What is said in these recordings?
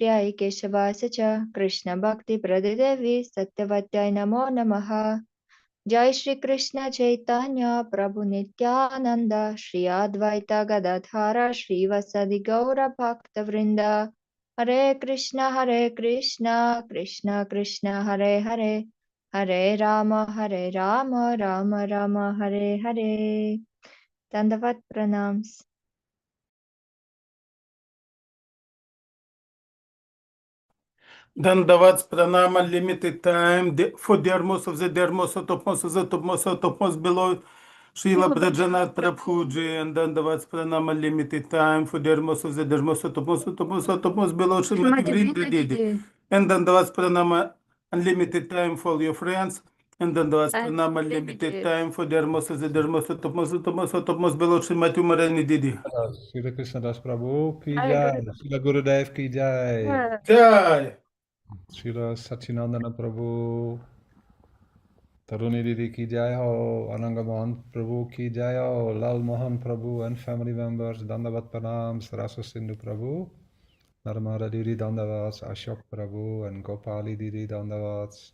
प्रियाय केशवाय च कृष्ण भक्ति प्रददेवी सत्यवत्याय नमो नमः। जय श्री कृष्ण चैतन्य प्रभु नित्यानंद श्री अद्वैत गदाधर श्रीवासदि गौर भक्त वृंद। हरे कृष्ण कृष्ण कृष्ण हरे हरे, हरे राम राम राम हरे हरे। दंडवत प्रणाम। Dandavats pranama, limited time for the most of the dermos, topmos of the topmos below Srila Vraджanatх Prabhuji, and Dandavats pranama, limited time for the most of the dermos, topmos below Srimati Vriндаван, and Dandavats pranama, unlimited time for your friends, and Dandavats pranama, limited time for the most of the dermos, topmos below Srimati Umarani Didi. Shri krsna-dasa Prabhu ki jai, Shri Gurudev ki jai. Jai. Shri Sachinandana Prabhu, Taruni Didi ki jai ho, Ananga Mohan Prabhu ki jai ho, Lal Mohan Prabhu and family members, Dandavat Pranam, Sarasa Sindhu Prabhu, Narmada Didi Dandavats, Ashok Prabhu and Gopali Didi Dandavats,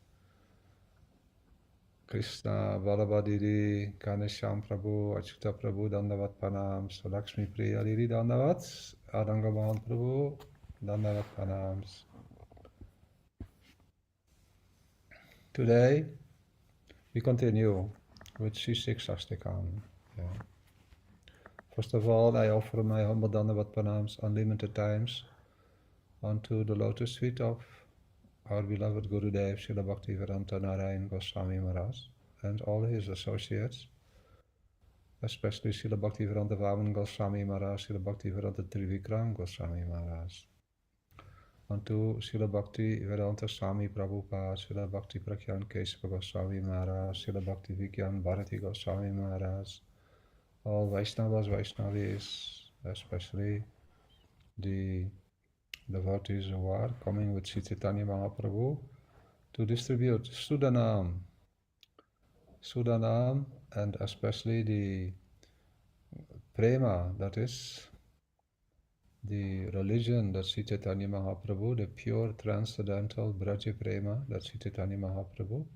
Krishna, Vallabha Didi, Kanesham Prabhu, Achyuta Prabhu, Dandavat Pranam, Lakshmi Priya Didi Dandavats, Ananga Mohan Prabhu, Dandavat Pranams. Today, we continue with Shikshaštaka. First of all, I offer my humble Dandavat Pranams unlimited times onto the lotus feet of our beloved Gurudev, Srila Bhaktivedanta Narayan Goswami Maharaj, and all his associates, especially Srila Bhaktivedanta Vaman Goswami Maharaj, Srila Bhaktivedanta Trivikram Goswami Maharaj, onto Srila Bhakti Vedanta Swami Prabhupada, Srila Bhakti Prakyan Kesava Goswami Maharaj, Srila Bhakti Vigyan Bharati Goswami Maharaj, all Vaishnavas, Vaishnavis, especially the devotees who are coming with Sri Chaitanya Mahaprabhu to distribute Sudanam, and especially the prema, that is the religion that Sri Chaitanya Mahaprabhu, the pure transcendental Braja Prema that Sri Chaitanya Mahaprabhu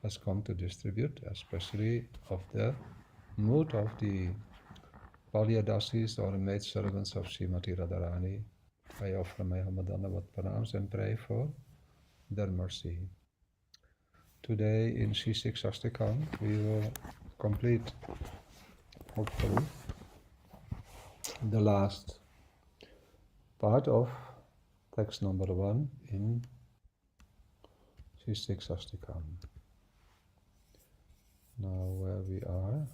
has come to distribute, especially of the mood of the Palyadasis or maid servants of Srimati Radharani. I offer my Hamadandavat Pranams and pray for their mercy. Today in Shri Shikshastakam we will complete, hopefully, the last part of text number 1 in Shri Shikshastakam. Now where we are,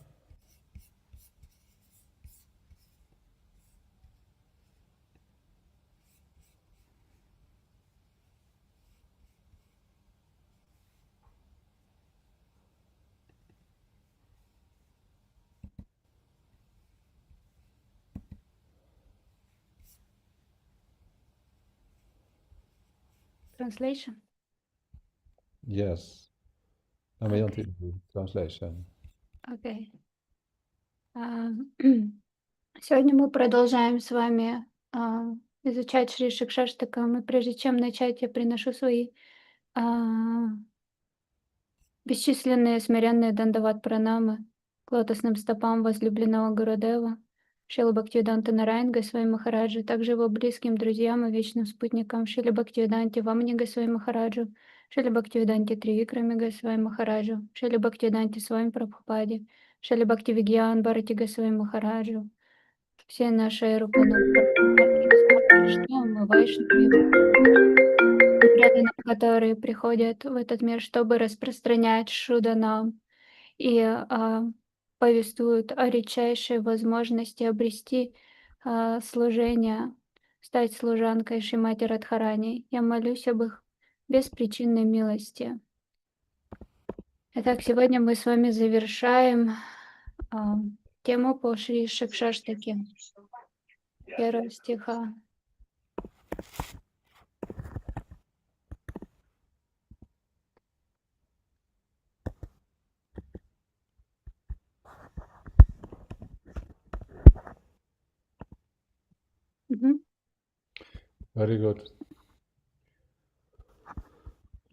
Translation. yes, Namayanti translation. Окей. Сегодня мы продолжаем с вами изучать Шри Шикшаштакам, и прежде чем начать, я приношу свои бесчисленные смиренные дандават пранамы к лотосным стопам возлюбленного Гурудева, Шрила Бхактивиданта Нараян Госвами Махараджа, также его близким друзьям и вечным спутникам Шрила Бхактивиданте Вамани Госвами Махараджу, Шрила Бхактивиданте Тривикраме Госвами Махараджу, Шрила Бхактивиданте Свами Прабхупаде, Шрила Бхактивигьян Бхарати Госвами Махараджу, все наши мы вайшнавы, преданные, которые приходят в этот мир, чтобы распространять Шуданам и повествуют о редчайшей возможности обрести служение, стать служанкой Шримати Радхарани. Я молюсь об их беспричинной милости. Итак, сегодня мы с вами завершаем тему по Шри Шикшаштаке, 1 стиха. Very good.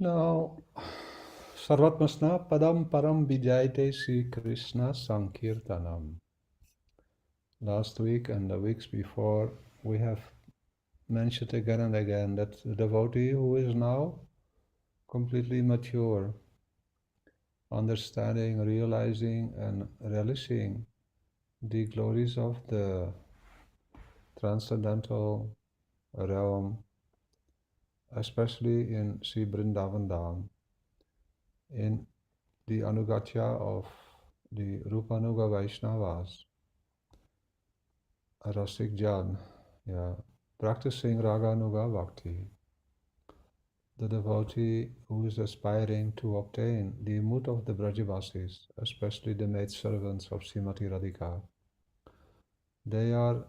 Now, Sarvatmasna Padam Param Vijayate Sri Krishna Sankirtanam. Last week and the weeks before, we have mentioned again and again that the devotee who is now completely mature, understanding, realizing and relishing the glories of the transcendental realm, especially in Sri Vrindavan Dham, in the Anugatya of the Rupanuga Vaishnavas, Rasik Jan, practicing Raganuga Bhakti, the devotee who is aspiring to obtain the mood of the Brajavasis, especially the maidservants of Srimati Radhika. They are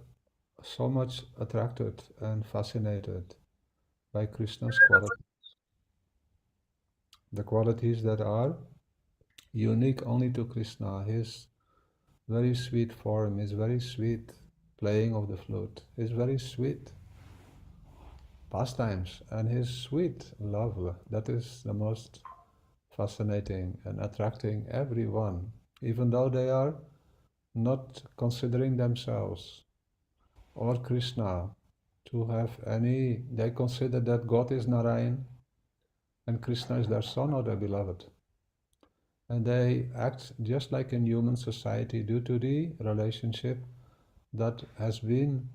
so much attracted and fascinated by Krishna's qualities. The qualities that are unique only to Krishna, his very sweet form, his very sweet playing of the flute, his very sweet pastimes, and his sweet love. That is the most fascinating and attracting everyone, even though they are not considering themselves or Krishna to have any, they consider that God is Narayan and Krishna is their son or their beloved. And they act just like in human society due to the relationship that has been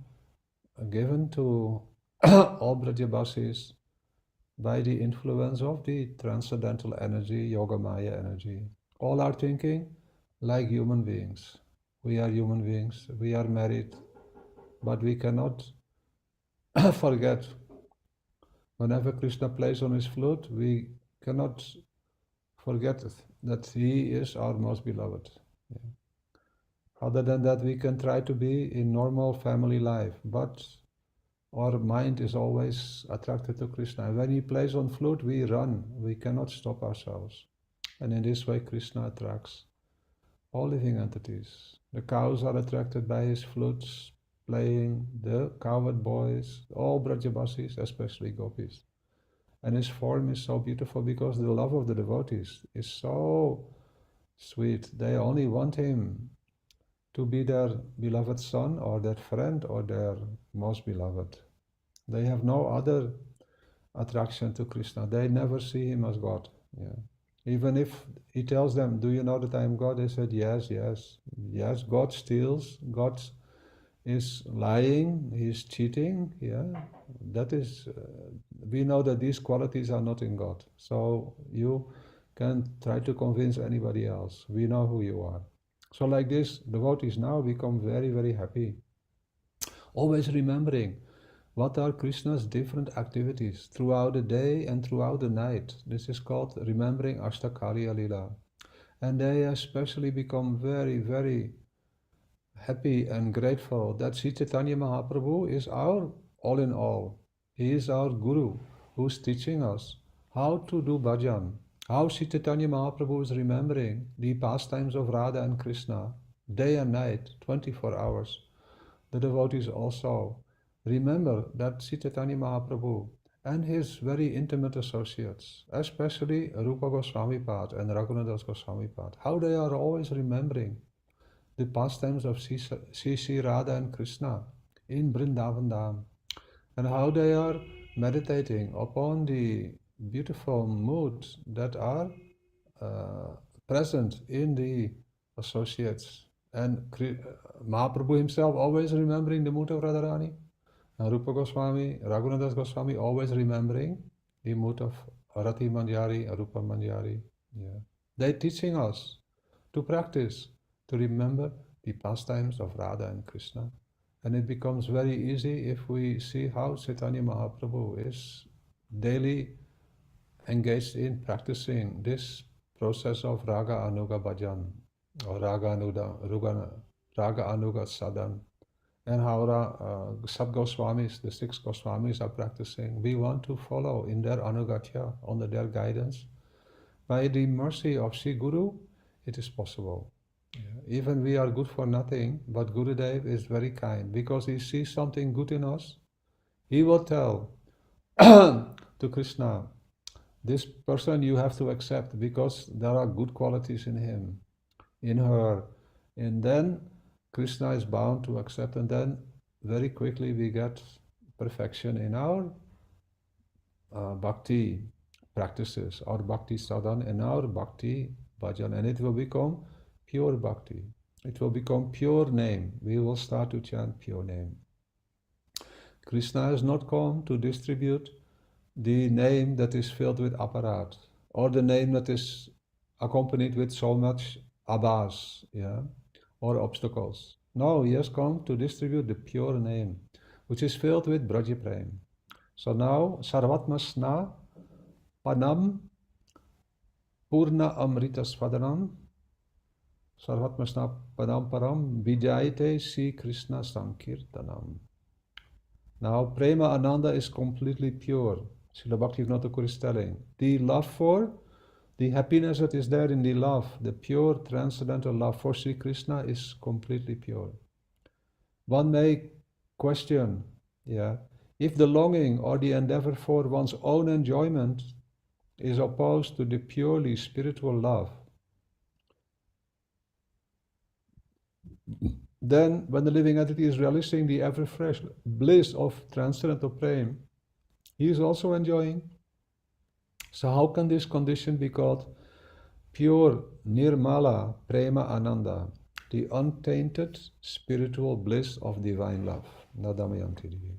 given to all Brajavasis by the influence of the transcendental energy, Yogamaya energy. All are thinking like human beings. We are human beings, we are married, but we cannot forget, whenever Krishna plays on his flute, we cannot forget that he is our most beloved. Other than that, we can try to be in normal family life, but our mind is always attracted to Krishna. And when he plays on flute, we run. We cannot stop ourselves. And in this way, Krishna attracts all living entities. The cows are attracted by his flutes playing, the cowherd boys, all Brajavasis, especially gopis. And his form is so beautiful because the love of the devotees is so sweet. They only want him to be their beloved son or their friend or their most beloved. They have no other attraction to Krishna. They never see him as God. Even if he tells them, do you know that I am God? They said, yes, yes, yes. God steals, God is lying, he is cheating. That is, we know that these qualities are not in God. So you can try to convince anybody else. We know who you are. So like this, devotees now become very, very happy. Always remembering what are Krishna's different activities throughout the day and throughout the night. This is called remembering Ashtakariya Lila. And they especially become very, very happy and grateful that Sri Chaitanya Mahaprabhu is our all in all. He is our Guru who is teaching us how to do bhajan. How Sri Chaitanya Mahaprabhu is remembering the pastimes of Radha and Krishna day and night, 24 hours. The devotees also remember that Sri Chaitanya Mahaprabhu and his very intimate associates, especially Rupa Goswami Pad and Raghunadas Goswami Pad, how they are always remembering the pastimes of Sri Radha and Krishna in Vrindavan Dham, and how they are meditating upon the beautiful moods that are present in the associates. And Mahaprabhu himself always remembering the mood of Radharani, and Rupa Goswami, Raghunadas Goswami always remembering the mood of Rati Manjari, Rupa Manjari. They're teaching us to practice, to remember the pastimes of Radha and Krishna. And it becomes very easy if we see how Chaitanya Mahaprabhu is daily engaged in practicing this process of Raga Anuga Bhajan, or Raga Anuga Sadhan, and how Sat Goswamis, the 6 Goswamis are practicing. We want to follow in their Anugatya, under their guidance. By the mercy of Sri Guru, it is possible. Even we are good for nothing, but Gurudev is very kind, because he sees something good in us. He will tell to Krishna This person you have to accept because there are good qualities in him, in her. And then Krishna is bound to accept, and then very quickly we get perfection in our bhakti practices, our bhakti sadhana, and our bhakti bhajan, and it will become pure bhakti. It will become pure name. We will start to chant pure name. Krishna has not come to distribute the name that is filled with aparat, or the name that is accompanied with so much abhas, or obstacles. No, he has come to distribute the pure name, which is filled with Braja Prem. So now, Sarvatmasna Panam Purna Amrita Svadanam Sarvatmasna Padam Param Vijayate Sri Krishna Sankirtanam. Now, Prema Ananda is completely pure. Srila Bhaktivinoda Thakur is telling. The love for, the happiness that is there in the love, the pure transcendental love for Sri Krishna is completely pure. One may question, if the longing or the endeavor for one's own enjoyment is opposed to the purely spiritual love, then when the living entity is relishing the ever-fresh bliss of transcendental prema, he is also enjoying. So how can this condition be called pure nirmala prema ananda, the untainted spiritual bliss of divine love? Nadamayanti Devi.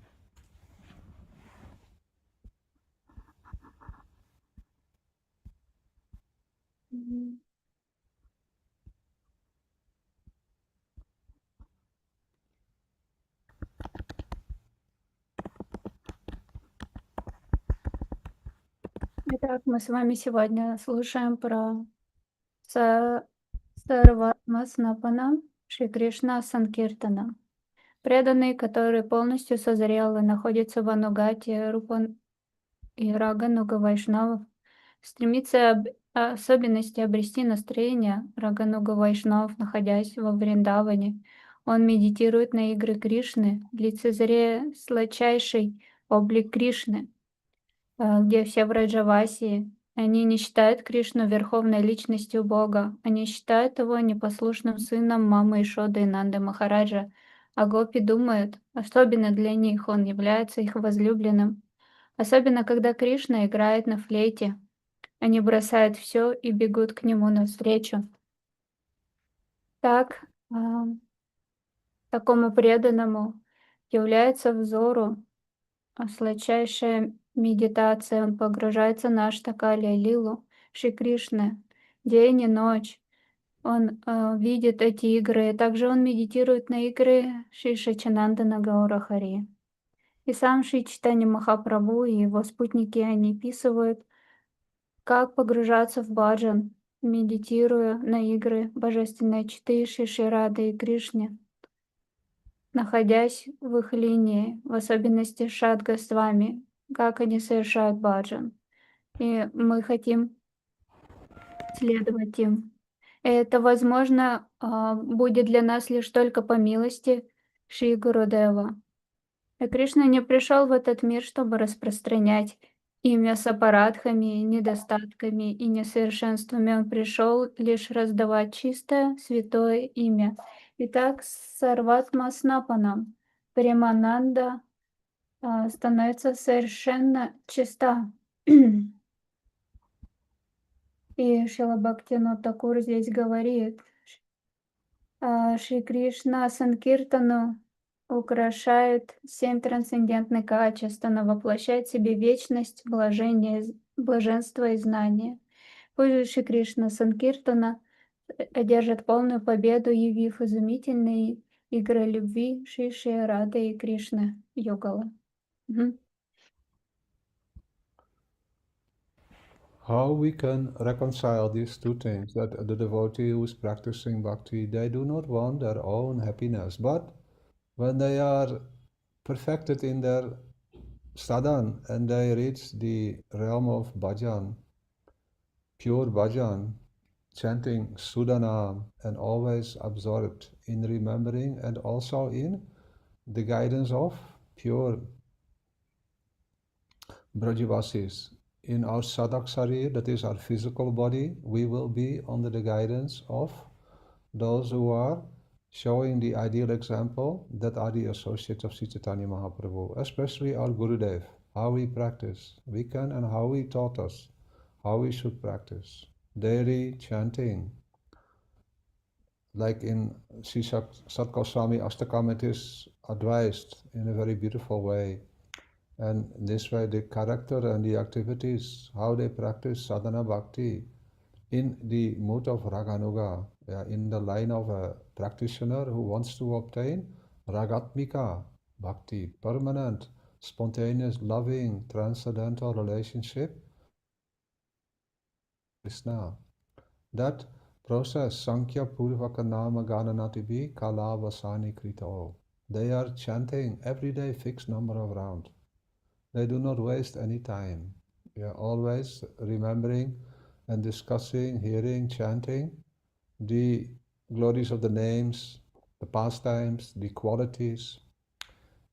Итак, мы с вами сегодня слушаем про Сарватмаснапана Шри Кришна Санкиртана. Преданный, который полностью созрел и находится в анугате Рупа и Рагануга Вайшнавов, стремится особенности обрести настроение Рагануга Вайшнавов, находясь во Вриндаване. Он медитирует на игры Кришны, лицезрея сладчайший облик Кришны, где все Враджаваси, они не считают Кришну верховной личностью Бога, они считают его непослушным сыном мамы Ишоды и Нанды Махараджа, а гопи думают, особенно для них он является их возлюбленным. Особенно, когда Кришна играет на флейте, они бросают все и бегут к нему навстречу. Так, такому преданному является взору сладчайшая медитация. Он погружается на Аштакалия Лилу Шри Кришны день и ночь. Он видит эти игры. Также он медитирует на игры Шри Шачанандана Гаура Хари. И сам Шри Чайтанья Махапрабху и его спутники, они описывают, как погружаться в баджан, медитируя на игры божественной читы Шри Рады и Кришне, находясь в их линии, в особенности Шадга с вами, как они совершают баджан. И мы хотим следовать им. И это, возможно, будет для нас лишь только по милости Шри Гурудева. И Кришна не пришел в этот мир, чтобы распространять имя с апарадхами, недостатками и несовершенствами. Он пришел лишь раздавать чистое, святое имя. Итак, Сарватмаснапанам Премананда становится совершенно чиста. И Шрила Бхактивинода Тхакур здесь говорит, Шри Кришна Санкиртану украшает 7 трансцендентных качеств, она воплощает в себе вечность, блаженство и знание. Пусть Шри Кришна Санкиртана одержит полную победу, явив изумительные игры любви Шри Рады и Кришны Югала. How we can reconcile these two things, that the devotee who is practicing bhakti, they do not want their own happiness, but when they are perfected in their sadhana and they reach the realm of bhajan, pure bhajan, chanting Sudhanam and always absorbed in remembering and also in the guidance of pure Brajavasis, in our sadak sharir, that is our physical body, we will be under the guidance of those who are showing the ideal example, that are the associates of Sri Chaitanya Mahaprabhu, especially our Gurudev, how he practiced, we can, and how he taught us, how we should practice. Daily chanting, like in Sri Sat Goswami Ashtakam, it is advised in a very beautiful way. And this way, the character and the activities, how they practice sadhana bhakti in the mood of raganuga, in the line of a practitioner who wants to obtain ragatmika bhakti, permanent, spontaneous, loving, transcendental relationship with Krishna. That process, Sankhya Purvaka Nama Gananatibi Kala Vasani Krito. They are chanting every day, fixed number of rounds. They do not waste any time. They are always remembering and discussing, hearing, chanting the glories of the names, the pastimes, the qualities,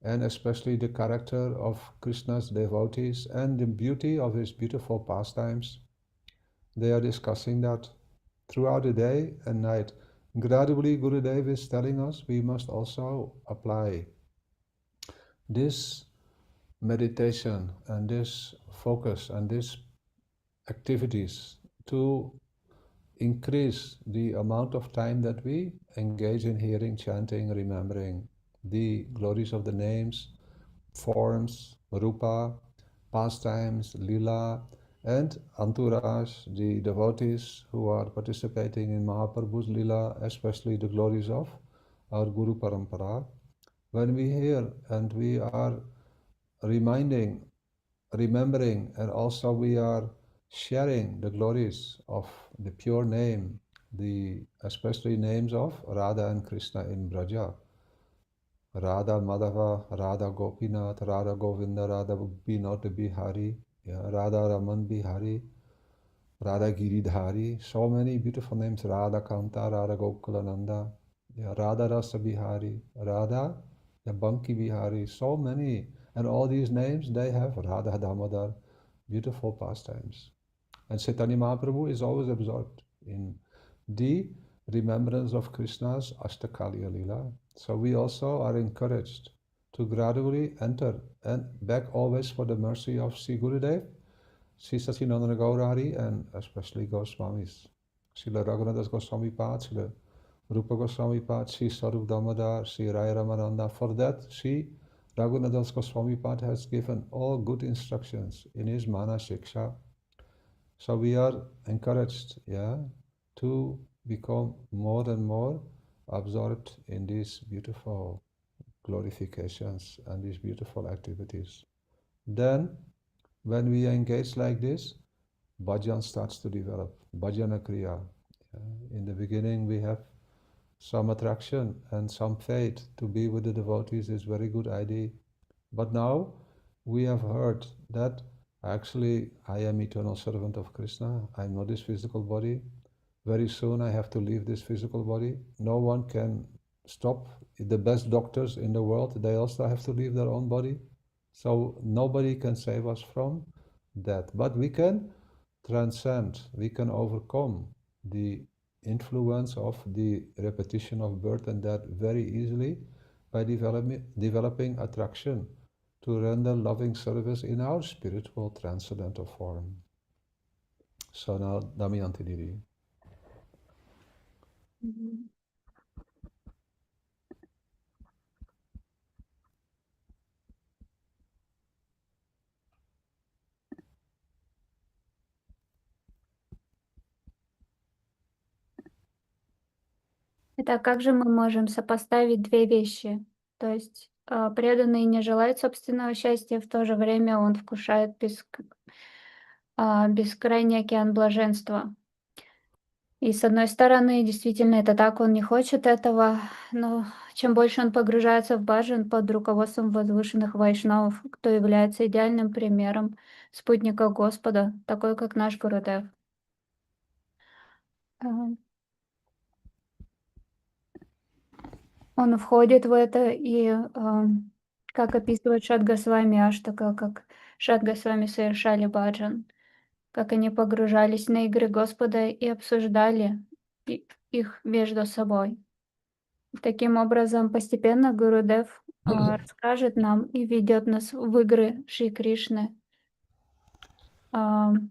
and especially the character of Krishna's devotees and the beauty of his beautiful pastimes. They are discussing that throughout the day and night. Gradually, Gurudev is telling us we must also apply this meditation and this focus and these activities to increase the amount of time that we engage in hearing, chanting, remembering the glories of the names, forms, rupa, pastimes, lila, and entourage, the devotees who are participating in Mahaprabhu's lila, especially the glories of our Guru Parampara. When we hear and we are remembering, and also we are sharing the glories of the pure name, the especially names of Radha and Krishna in Braja. Radha Madhava, Radha Gopinath, Radha Govinda, Radha Vinod Bihari, Radha Raman Bihari, Radha Giridhari, so many beautiful names, Radha Kanta, Radha Gokulananda, Radha Rasa Bihari, Radha Banki Bihari, so many. And all these names, they have Radha Damodar, beautiful pastimes. And Chaitanya Mahaprabhu is always absorbed in the remembrance of Krishna's Ashtakaliya Leela. So we also are encouraged to gradually enter and beg always for the mercy of Sri Gurudev, Sri Sacinandana Gaurari, and especially Goswamis. Srila Raghunath Goswami Pad, Srila Rupa Goswami Pad, Sri Sarup Damodar, Sri Raya Ramananda. For that, Sri Raghunath Goswami Pad has given all good instructions in his Mana Shiksha. So we are encouraged, to become more and more absorbed in these beautiful glorifications and these beautiful activities. Then, when we engage like this, bhajan starts to develop, bhajana kriya. In the beginning, we have some attraction and some faith to be with the devotees is very good idea. But now we have heard that actually I am eternal servant of Krishna. I am not this physical body. Very soon I have to leave this physical body. No one can stop. The best doctors in the world, they also have to leave their own body. So nobody can save us from that. But we can transcend, we can overcome the influence of the repetition of birth and death very easily by developing attraction to render loving service in our spiritual transcendental form. So now, Damayanti Didi. Итак, как же мы можем сопоставить две вещи? То есть преданный не желает собственного счастья, в то же время он вкушает бескрайний океан блаженства. И с одной стороны, действительно, это так, он не хочет этого, но чем больше он погружается в баджан под руководством возвышенных вайшнавов, кто является идеальным примером спутника Господа, такой как наш Гурудев. Он входит в это, и как описывает Шат Госвами Аштака, как Шат Госвами совершали баджан, как они погружались на игры Господа и обсуждали их между собой. Таким образом, постепенно Гурудев расскажет нам и ведет нас в игры Шри Кришны, в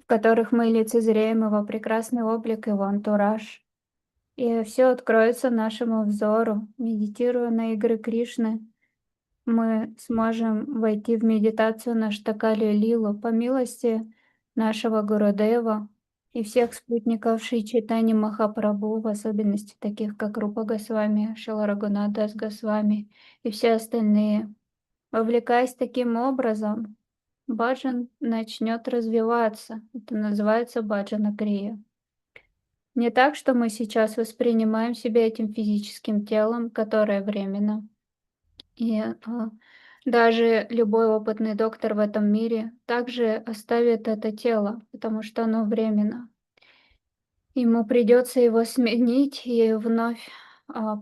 которых мы лицезреем его прекрасный облик, его антураж. И все откроется нашему взору. Медитируя на игры Кришны, мы сможем войти в медитацию на Штакалию Лилу по милости нашего Гурудева и всех спутников Шри Чайтаньи Махапрабху, в особенности таких как Рупа Госвами, Шрила Рагунатдас Госвами и все остальные. Вовлекаясь таким образом, баджан начнет развиваться. Это называется баджана крия. Не так, что мы сейчас воспринимаем себя этим физическим телом, которое временно. И даже любой опытный доктор в этом мире также оставит это тело, потому что оно временно. Ему придется его сменить и вновь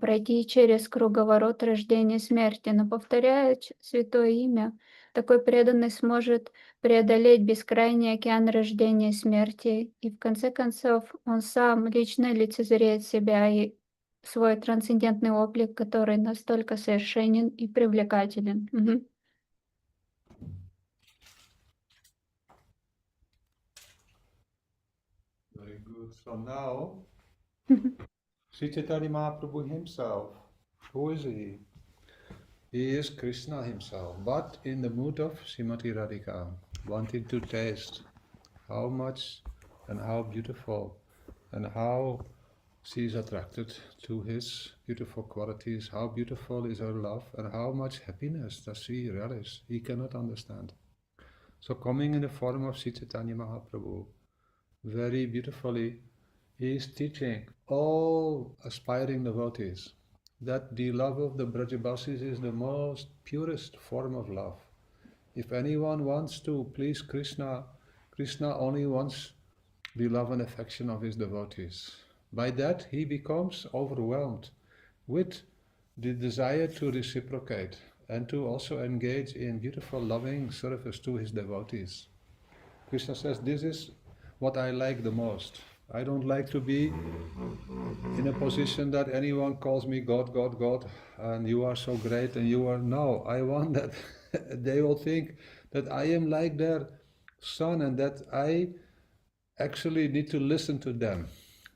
пройти через круговорот рождения и смерти. Но повторяя святое имя, такой преданный сможет преодолеть бескрайний океан рождения и смерти. И в конце концов он сам лично лицезреет себя и свой трансцендентный облик, который настолько совершенен и привлекателен. Very good. So now, Sri Chaitanya Mahaprabhu himself, who is he? He is Krishna himself, but in the mood of Srimati Radhika, wanting to taste how much and how beautiful and how she is attracted to his beautiful qualities, how beautiful is her love, and how much happiness does she relish. He cannot understand. So coming in the form of Sri Chaitanya Mahaprabhu, very beautifully, he is teaching all aspiring devotees that the love of the Brajabasis is the most purest form of love. If anyone wants to please Krishna, Krishna only wants the love and affection of his devotees. By that he becomes overwhelmed with the desire to reciprocate and to also engage in beautiful loving service to his devotees. Krishna says, this is what I like the most. I don't like to be in a position that anyone calls me God, God, God, and you are so great and you are... No, I want that they will think that I am like their son and that I actually need to listen to them.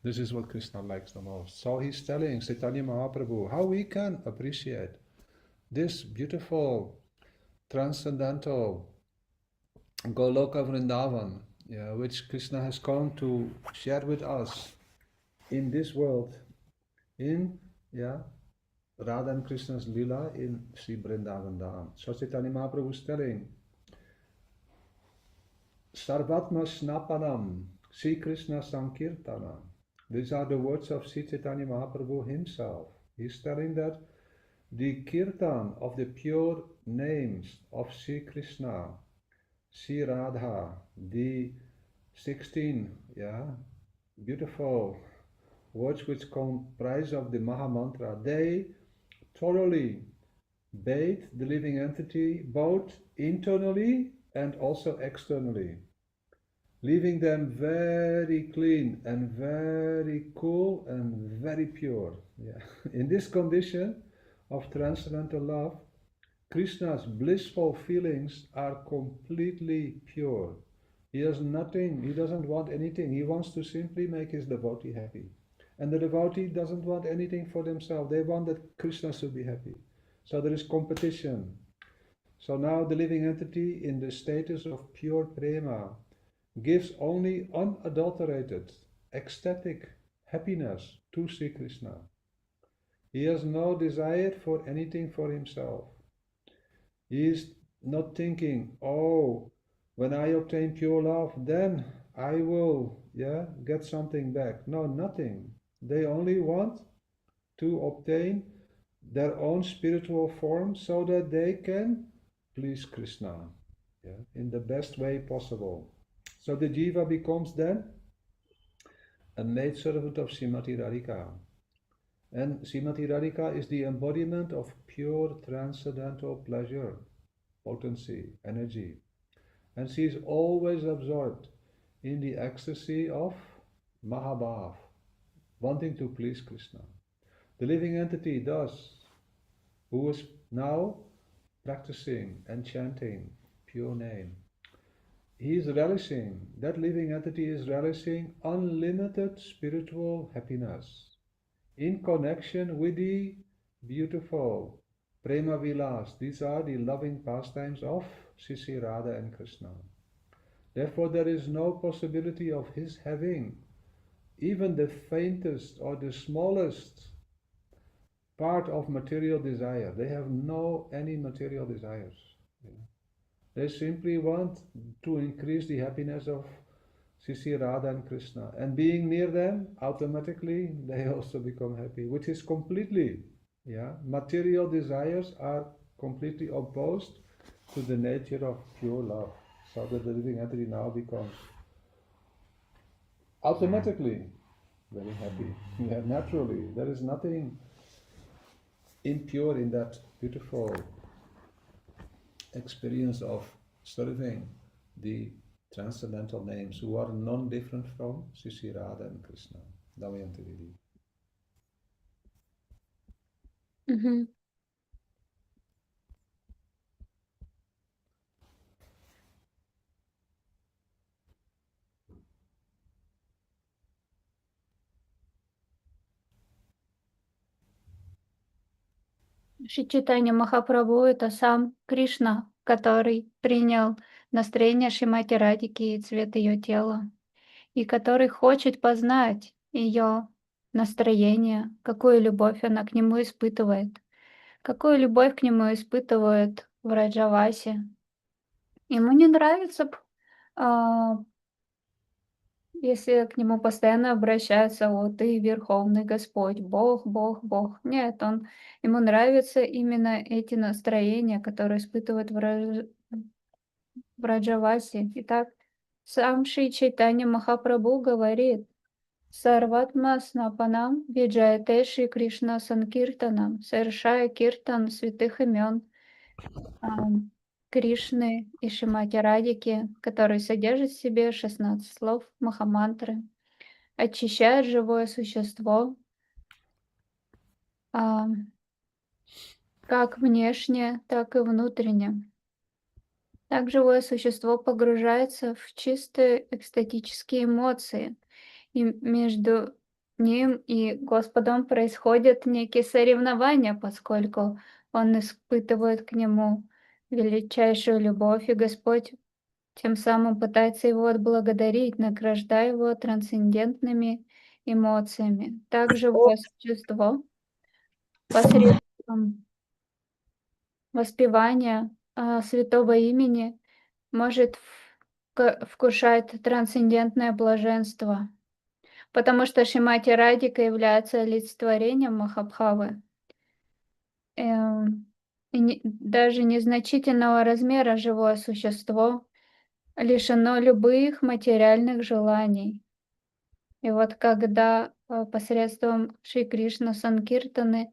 This is what Krishna likes the most. So he's telling Chaitanya Mahaprabhu how we can appreciate this beautiful, transcendental Goloka Vrindavan, which Krishna has come to share with us in this world, in Radha and Krishna's Lila in Sri Vrindavan Dham. So Chaitanya Mahaprabhu is telling, Sarvatma Snapanam, Sri Krishna Sankirtana. These are the words of Sri Chaitanya Mahaprabhu himself. He's telling that the kirtan of the pure names of Sri Krishna, Sri Radha, the 16 beautiful words which comprise of the Maha Mantra, they thoroughly bathe the living entity both internally and also externally, leaving them very clean and very cool and very pure. In this condition of transcendental love, Krishna's blissful feelings are completely pure. He has nothing, he doesn't want anything. He wants to simply make his devotee happy. And the devotee doesn't want anything for themselves. They want that Krishna should be happy. So there is competition. So now the living entity in the status of pure prema gives only unadulterated, ecstatic happiness to Sri Krishna. He has no desire for anything for himself. He is not thinking, oh, when I obtain pure love, then I will get something back. No, nothing. They only want to obtain their own spiritual form so that they can please Krishna in the best way possible. So the jiva becomes then a maidservant of Srimati Radhika. And Srimati Radhika is the embodiment of pure transcendental pleasure, potency, energy. And she is always absorbed in the ecstasy of Mahabhav, wanting to please Krishna. The living entity thus, who is now practicing and chanting pure name, he is relishing, that living entity is relishing unlimited spiritual happiness in connection with the beautiful Prema Vilas. These are the loving pastimes of Sri Radha and Krishna. Therefore, there is no possibility of his having even the faintest or the smallest part of material desire. They have no any material desires. They simply want to increase the happiness of Sri Radha and Krishna. And being near them, automatically they also become happy, which is completely, material desires are completely opposed to the nature of pure love. So that the living entity now becomes automatically very happy. Naturally. There is nothing impure in that beautiful experience of serving the transcendental names who are non-different from Sri Radha and Krishna. Damayanti Didi. Мгм. Шри Чайтанья Махапрабху — это сам Кришна, который принял настроение Шримати Радхики и цвет ее тела, и который хочет познать ее настроение, какую любовь она к нему испытывает, какую любовь к нему испытывает Враджаваси. Ему не нравится, если к нему постоянно обращаются: «О, ты Верховный Господь, Бог, Бог, Бог». Нет, ему нравятся именно эти настроения, которые испытывает Враджаваси. Итак, сам Шри Чайтанья Махапрабху говорит: «Сарватма снапанам виджаяте Шри Кришна Санкиртанам», совершая киртан святых имен Кришны и Шримати Радхики, который содержит в себе 16 слов Махамантры, очищает живое существо, как внешне, так и внутренне. Так живое существо погружается в чистые экстатические эмоции, и между ним и Господом происходят некие соревнования, поскольку он испытывает к нему величайшую любовь, и Господь тем самым пытается его отблагодарить, награждая его трансцендентными эмоциями. Так живое существо посредством воспевания святого имени может вкушать трансцендентное блаженство, потому что Шримати Радхика является олицетворением Махабхавы. Даже незначительного размера живое существо лишено любых материальных желаний. И вот когда посредством Шри Кришна Санкиртаны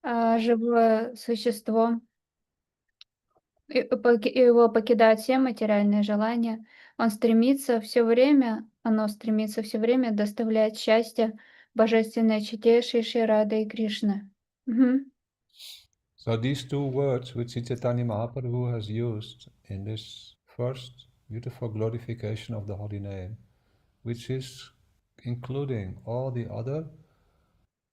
живое существо, его покидают все материальные желания, оно стремится все время доставлять счастье божественной чете Шри Рады и Кришны. So these two words which Sri Chaitanya Mahaprabhu has used in this first beautiful glorification of the holy name, which is including all the other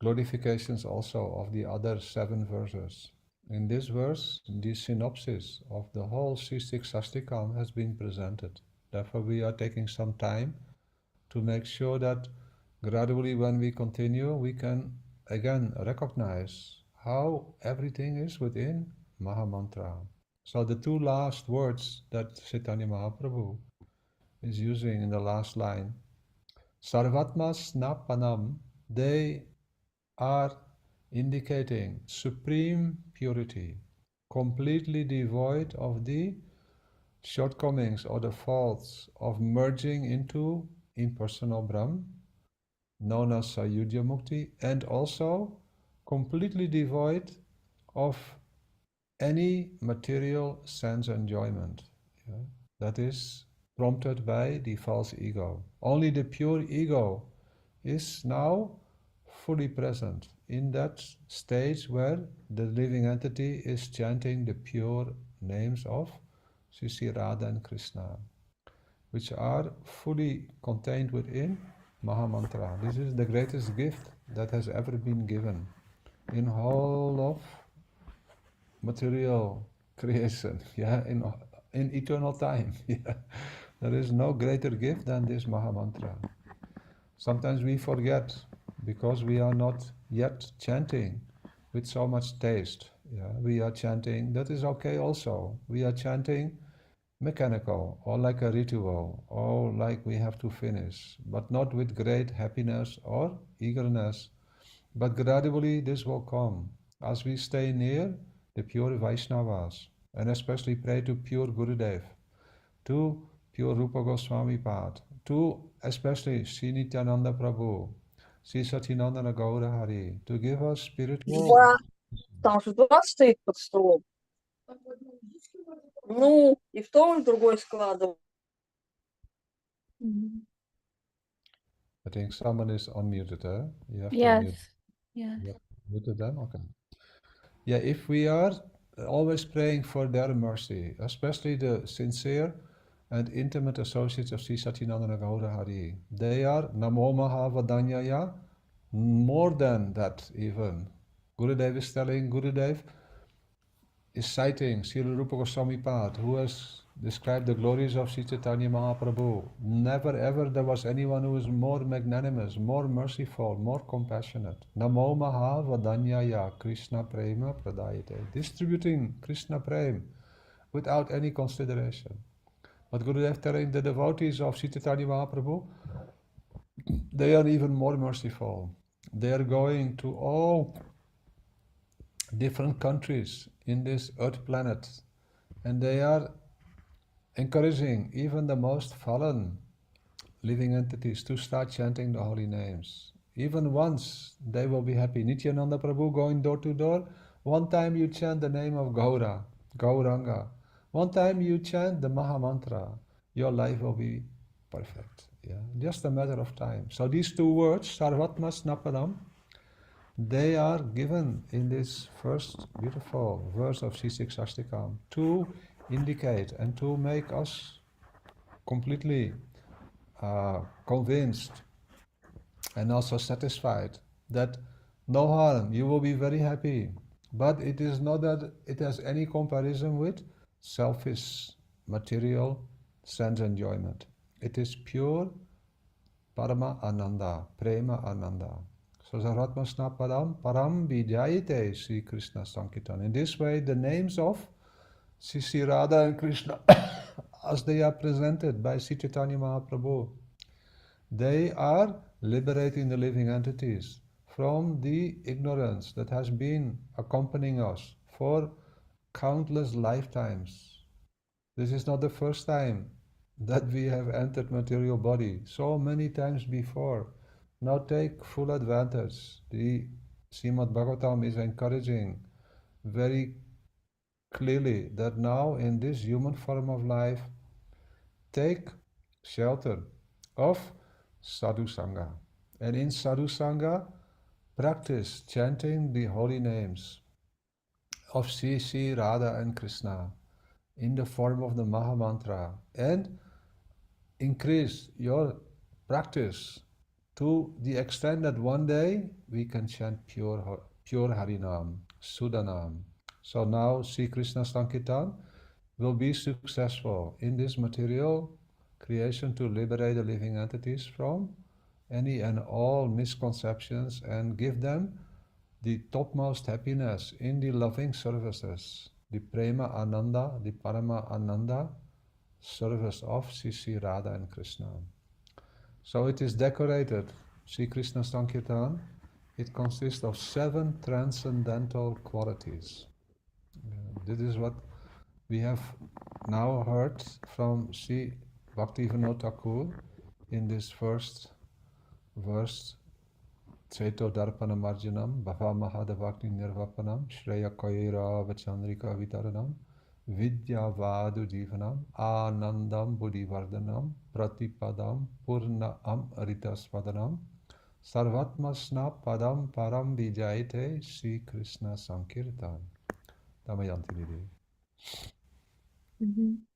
glorifications also of the other 7 verses. In this verse, the synopsis of the whole Sri Shikshastikam has been presented. Therefore, we are taking some time to make sure that gradually when we continue, we can again recognize how everything is within Mahamantra. So the 2 last words that Chaitanya Mahaprabhu is using in the last line, Sarvatma Snapanam, they are indicating supreme purity, completely devoid of the shortcomings or the faults of merging into impersonal Brahm, known as Sayudhya Mukti, and also completely devoid of any material sense enjoyment. that is prompted by the false ego. Only the pure ego is now fully present in that stage where the living entity is chanting the pure names of Sri Radha and Krishna, which are fully contained within Mahamantra. This is the greatest gift that has ever been given in whole of material creation, in eternal time. There is no greater gift than this Mahamantra. Sometimes we forget because we are not yet chanting with so much taste. We are chanting, that is okay also. We are chanting mechanical or like a ritual or like we have to finish, but not with great happiness or eagerness. But gradually this will come as we stay near the pure Vaishnavas and especially pray to pure Gurudev, to pure Rupa Goswami Pad, to especially Sri Nityananda Prabhu, Sri Satyananda Gaura Hari, to give us spiritual... Два. Там же два стоит под столом. Ну, и в том, и в другой складывай. I think someone is unmuted, huh? You have to Yes. unmute. Yes. You have muted them? Okay. Yeah, if we are always praying for their mercy, especially the sincere and intimate associates of Sri Satyananda Gaura Hari, they are Namo Mahavadanyaya, more than that even. Gurudev is telling, Gurudev is citing Sri Rupa Goswami Pad, who has described the glories of Sri Chaitanya Mahaprabhu. Never ever there was anyone who was more magnanimous, more merciful, more compassionate. Namo Mahavadanyaya Krishna Prema Pradayate. Distributing Krishna Prem without any consideration. But Gurudev telling the devotees of Sri Chaitanya Mahaprabhu, they are even more merciful. They are going to all different countries in this earth planet, and they are encouraging even the most fallen living entities to start chanting the holy names. Even once they will be happy. Nityananda Prabhu going door to door. One time you chant the name of Gaura, Gauranga. One time you chant the Mahamantra. Your life will be perfect. Just a matter of time. So these two words, Sarvatma Snapadam, they are given in this first beautiful verse of Sri Shikshastikam to indicate and to make us completely convinced and also satisfied that no harm, you will be very happy. But it is not that it has any comparison with selfish, material sense enjoyment. It is pure Parama Ananda, Prema Ananda. So Saratma Snapadam Param Vidyayate Sri Krishna Sankirtan. In this way, the names of Sri Radha and Krishna, as they are presented by Sri Chaitanya Mahaprabhu, they are liberating the living entities from the ignorance that has been accompanying us for countless lifetimes. This is not the first time that we have entered material body, so many times before. Now take full advantage. The Srimad Bhagavatam is encouraging very clearly that now in this human form of life, take shelter of Sadhu Sangha. And in Sadhu Sangha, practice chanting the holy names of Sri Radha and Krishna in the form of the Mahamantra, and increase your practice to the extent that one day we can chant pure Harinam, Sudanam. So now Sri Krishna Sankirtan will be successful in this material creation to liberate the living entities from any and all misconceptions and give them the topmost happiness in the loving services, the Prema Ananda, the Parama Ananda service of Sri Radha and Krishna. So it is decorated, Sri Krishna Sankirtan. It consists of 7 transcendental qualities. This is what we have now heard from Sri Bhaktivinoda Thakur in this first verse, Cheto Darpana Marjanam, Bhava Mahadavakni Nirvapanam, Shreya Koyera Vachandrika Vitaranam, Vidyavadu Jivanam Anandam Buddhivardhanam Pratipadam Purnaam Ritasvadanam Sarvatmasna Padam Param Vijayate Sri Krishna Sankirtan. Damayanti Didi. Мгм.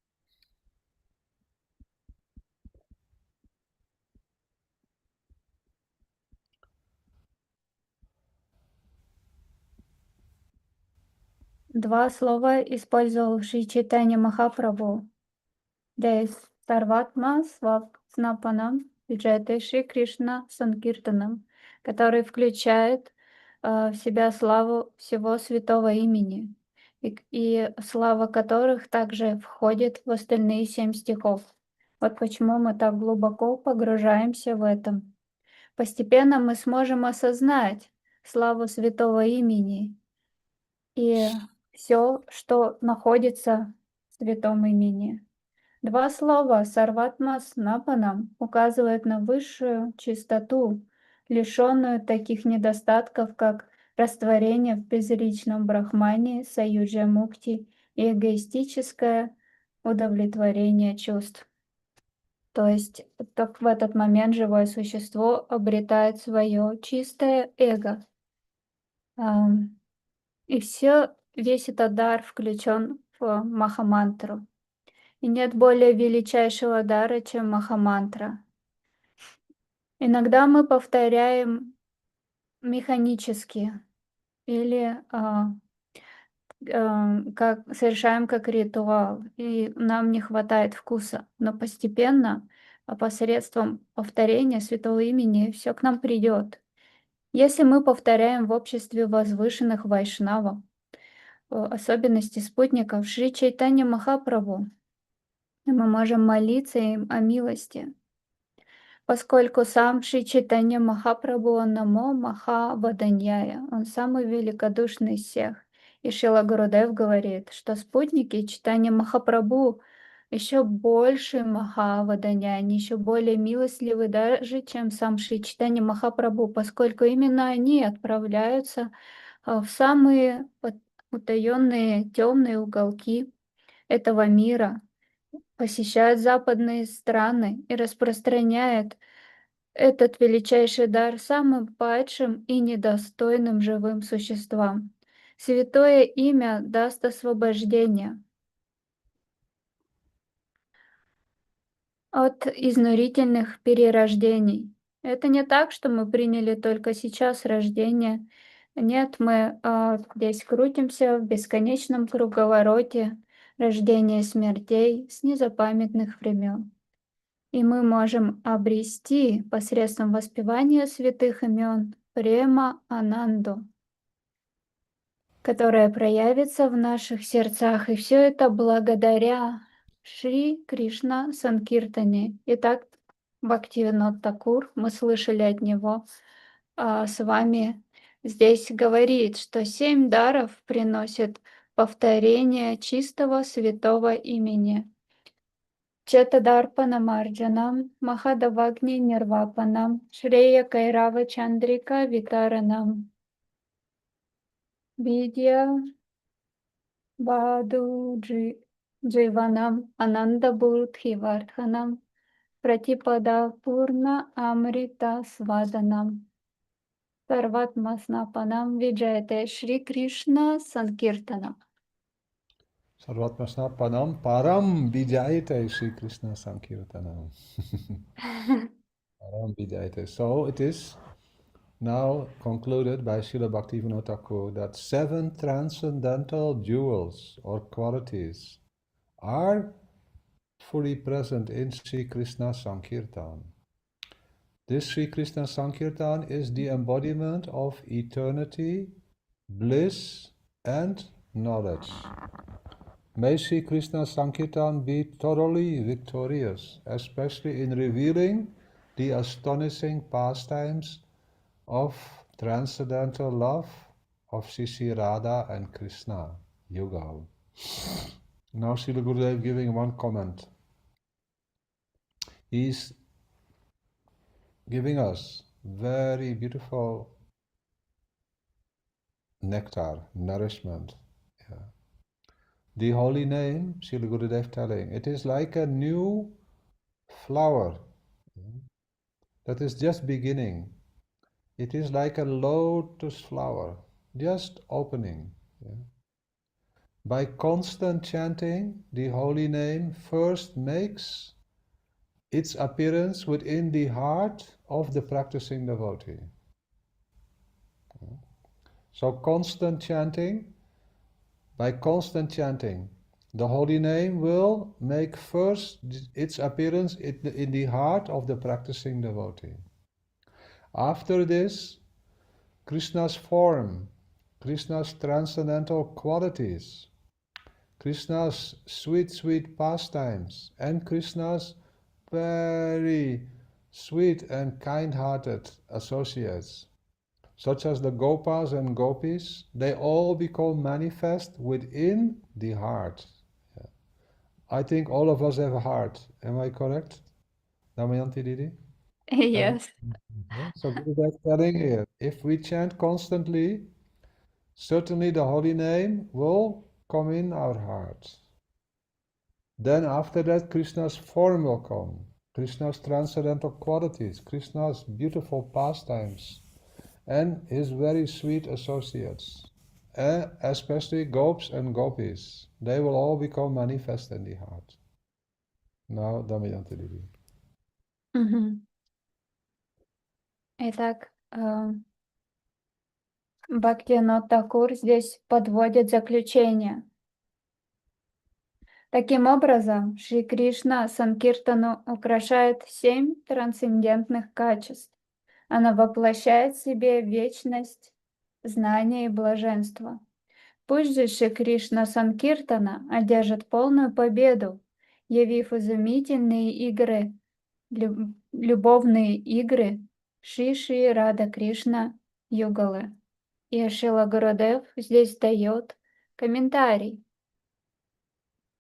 Два слова использовал Шри Чайтанья Махапрабху. Дес Сарватма Свапнапанам Виджайте Шри Кришна Санкиртанам, который включает в себя славу всего святого имени, и слава которых также входит в остальные 7 стихов. Вот почему мы так глубоко погружаемся в этом. Постепенно мы сможем осознать славу святого имени и все, что находится в святом имени. Два слова «сарватма» с «напанам» указывают на высшую чистоту, лишенную таких недостатков, как растворение в безличном брахмане, саюджа мукти и эгоистическое удовлетворение чувств. То есть так в этот момент живое существо обретает свое чистое эго. И весь этот дар включен в Махамантру. И нет более величайшего дара, чем Махамантра. Иногда мы повторяем механически или совершаем как ритуал, и нам не хватает вкуса. Но постепенно, посредством повторения святого имени, все к нам придет. Если мы повторяем в обществе возвышенных вайшнавов, особенности спутников Шри Чайтанья Махапрабху, мы можем молиться им о милости, поскольку сам Шри Чайтанья Махапрабху, он Намо Маха Ваданьяя, он самый великодушный из всех. И Шрила Гурудев говорит, что спутники Чайтанья Махапрабху еще больше Маха Ваданьяя, они еще более милостливы даже, чем сам Шри Чайтанья Махапрабху, поскольку именно они отправляются в самые утаенные темные уголки этого мира, посещают западные страны и распространяют этот величайший дар самым падшим и недостойным живым существам. Святое имя даст освобождение от изнурительных перерождений. Это не так, что мы приняли только сейчас рождение. Нет, мы здесь крутимся в бесконечном круговороте рождения и смертей с незапамятных времен. И мы можем обрести посредством воспевания святых имен према Ананду, которая проявится в наших сердцах. И все это благодаря Шри Кришна Санкиртане. Итак, Бхактивинод Такур, мы слышали от него с вами, здесь говорит, что 7 даров приносят повторение чистого святого имени. Чатадарпанам Арджанам, Махадавагни Нирвапанам, Шрея Кайрава Чандрика Витаранам, Видья Баду Дживанам, Ананда Будхивардханам, Пратипада Пурна Амрита Сваданам, Сарватмаснапанам Виджаяте Шри Кришна Санкиртанам. Sarvatmasna Padam Param Vijayate Sri Krishna Sankirtanam. Param Vijayate. So it is now concluded by Srila Bhaktivinoda Thakur that 7 transcendental jewels or qualities are fully present in Sri Krishna Sankirtan. This Sri Krishna Sankirtan is the embodiment of eternity, bliss and knowledge. May Sri Krishna Sankirtan be thoroughly victorious, especially in revealing the astonishing pastimes of transcendental love of Sri Radha and Krishna, Yugal. Now Srila Gurudev giving one comment. He's giving us very beautiful nectar, nourishment. Yeah. The holy name, Srila Gurudev telling, it is like a new flower that is just beginning. It is like a lotus flower, just opening. Yeah. By constant chanting, the holy name first makes its appearance within the heart of the practicing devotee. So constant chanting, by constant chanting, the holy name will make first its appearance in the heart of the practicing devotee. After this, Krishna's form, Krishna's transcendental qualities, Krishna's sweet, sweet pastimes, and Krishna's very sweet and kind-hearted associates, such as the Gopas and Gopis, they all become manifest within the heart. Yeah. I think all of us have a heart. Am I correct, Damayanti Didi? Yes. Yeah. So Gurudev is telling here, if we chant constantly, certainly the holy name will come in our hearts. Then after that, Krishna's form will come, Krishna's transcendental qualities, Krishna's beautiful pastimes, and his very sweet associates, especially Gops and Gopis. They will all become manifest in the heart. Now, Damayanti Didi. Мгм. Итак, Бхактивинода Тхакур здесь подводит заключение. Таким образом, Шри Кришна Санкиртану украшает 7 трансцендентных качеств. Она воплощает в себе вечность, знание и блаженство. Пусть же Шри Кришна Санкиртана одержит полную победу, явив изумительные игры, любовные игры Шри Рада Кришна Югалы. И Шрила Гурудев здесь дает комментарий.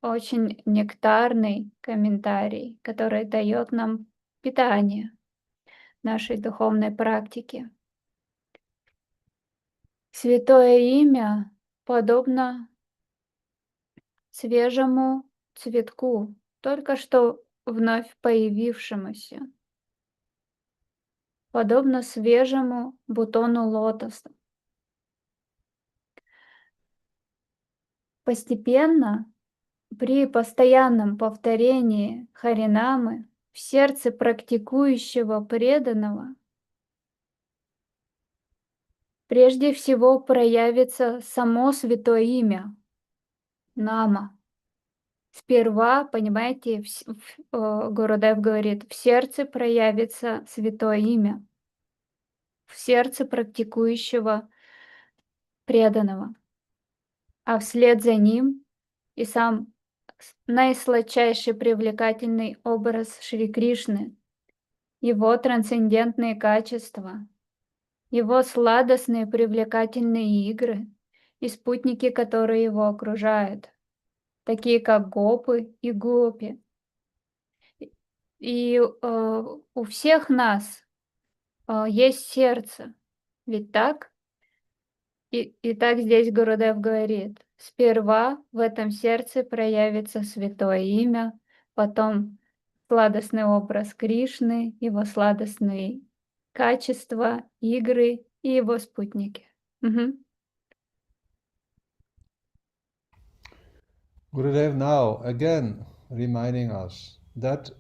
Очень нектарный комментарий, который дает нам питание нашей духовной практики. Святое имя подобно свежему цветку, только что вновь появившемуся, подобно свежему бутону лотоса. Постепенно, при постоянном повторении Харинамы в сердце практикующего преданного прежде всего проявится само святое имя, Нама. Сперва, понимаете, Гурудев говорит, в сердце проявится святое имя, в сердце практикующего преданного, а вслед за ним и сам наисладчайший привлекательный образ Шри Кришны, его трансцендентные качества, его сладостные привлекательные игры и спутники, которые его окружают, такие как гопы и гопи. И у всех нас есть сердце, ведь так? И так здесь Гурудев говорит, сперва в этом сердце проявится святое имя, потом сладостный образ Кришны, его сладостные качества, игры и его спутники. Угу. Gurudev now again reminding us that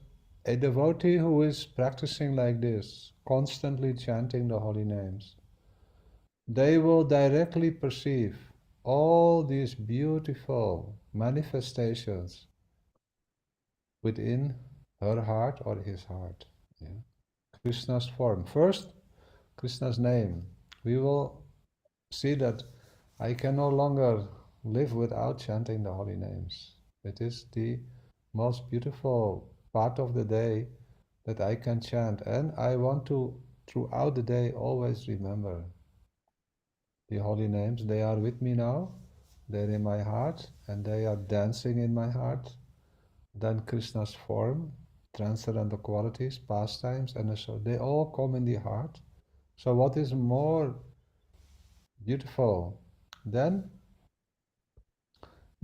a devotee who is practicing like this, constantly chanting the holy names, they will directly perceive all these beautiful manifestations within her heart or his heart. Yeah. Krishna's form. First, Krishna's name. We will see that I can no longer live without chanting the holy names. It is the most beautiful part of the day that I can chant, and I want to, throughout the day, always remember the holy names. They are with me now, they're in my heart, and they are dancing in my heart. Then Krishna's form, transcendental qualities, pastimes, and so they all come in the heart. So what is more beautiful than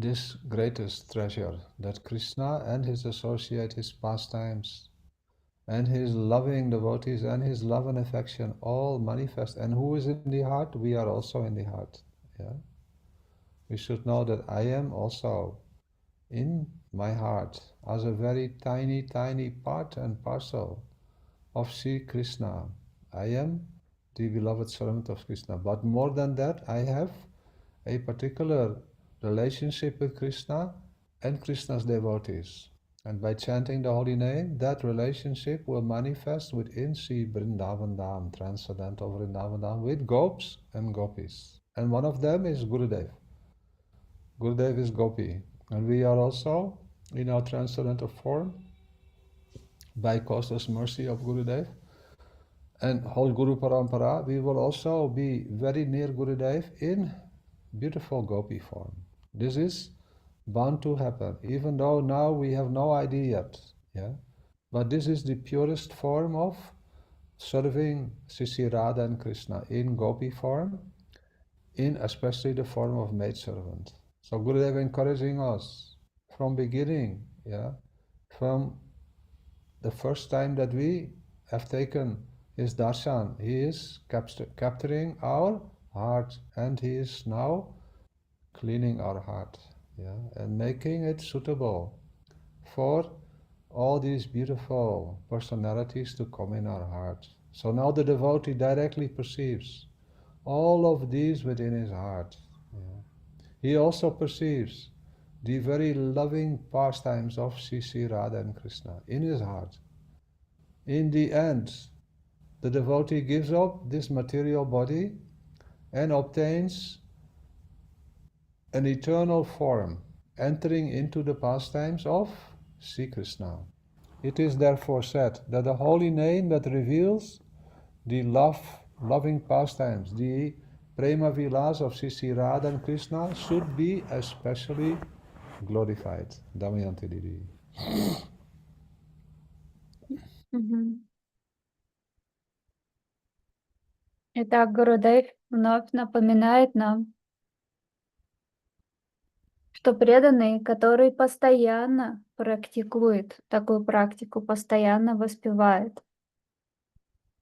this greatest treasure, that Krishna and his associates, his pastimes, and his loving devotees and his love and affection all manifest. And who is in the heart? We are also in the heart. Yeah? We should know that I am also in my heart as a very tiny, tiny part and parcel of Sri Krishna. I am the beloved servant of Krishna. But more than that, I have a particular relationship with Krishna and Krishna's devotees. And by chanting the holy name, that relationship will manifest within Sri Vrindavan Dham, transcendental Vrindavan Dham, with gopis and gopis. And one of them is Gurudev. Gurudev is Gopi. And we are also in our transcendental form by causeless mercy of Gurudev and whole Guru Parampara. We will also be very near Gurudev in beautiful Gopi form. This is bound to happen, even though now we have no idea yet. Yeah? But this is the purest form of serving Sri Radha and Krishna in Gopi form, in especially the form of maidservant. So Gurudev encouraging us from beginning, yeah, from the first time that we have taken his darshan, he is capturing our heart, and he is now cleaning our heart, yeah, and making it suitable for all these beautiful personalities to come in our heart. So now the devotee directly perceives all of these within his heart. Yeah. He also perceives the very loving pastimes of Sri Radha and Krishna in his heart. In the end, the devotee gives up this material body and obtains an eternal form, entering into the pastimes of Sri Krishna. It is therefore said that the holy name that reveals the loving pastimes, the prema vilas of Sri Radha and Krishna, should be especially glorified. Damayanti Didi. Итак, Гурудев вновь напоминает нам, что преданный, который постоянно практикует такую практику, постоянно воспевает,